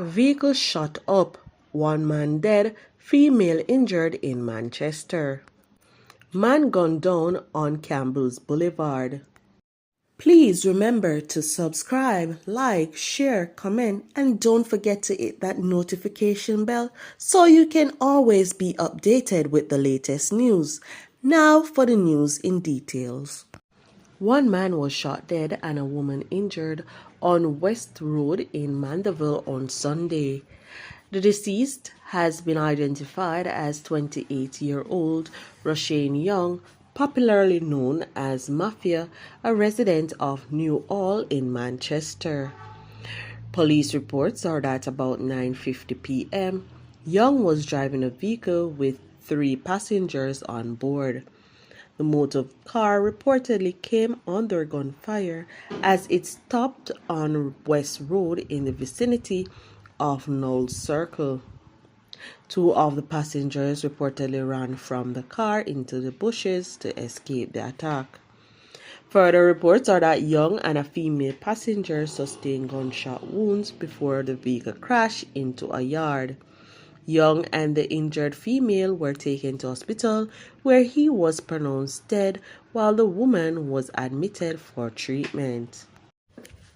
Vehicle shot up, one man dead, female injured in Manchester. Man gunned down on Campbell's Boulevard. Please remember to subscribe, like, share, comment, and don't forget to hit that notification bell so you can always be updated with the latest news. Now for the news in details. One man was shot dead and a woman injured on West Road in Mandeville on Sunday. The deceased has been identified as 28-year-old Roshane Young, popularly known as Mafia, a resident of New Hall in Manchester. Police reports are that about 9:50 p.m., Young was driving a vehicle with 3 passengers on board. The motor car reportedly came under gunfire as it stopped on West Road in the vicinity of Knowles Circle. 2 of the passengers reportedly ran from the car into the bushes to escape the attack. Further reports are that Young and a female passenger sustained gunshot wounds before the vehicle crashed into a yard. Young and the injured female were taken to hospital where he was pronounced dead while the woman was admitted for treatment.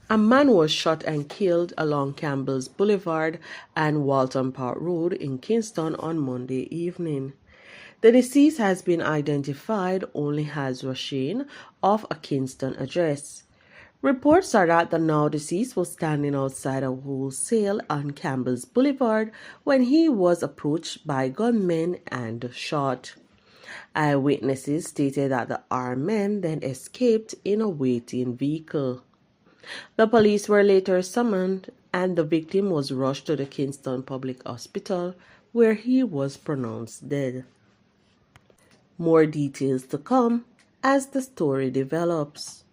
A man was shot and killed along Campbell's Boulevard and Walton Park Road in Kingston on Monday evening. The deceased has been identified only as Roshane of a Kingston address. Reports are that the now deceased was standing outside a wholesale on Campbell's Boulevard when he was approached by gunmen and shot. Eyewitnesses stated that the armed men then escaped in a waiting vehicle. The police were later summoned and the victim was rushed to the Kingston Public Hospital where he was pronounced dead. More details to come as the story develops.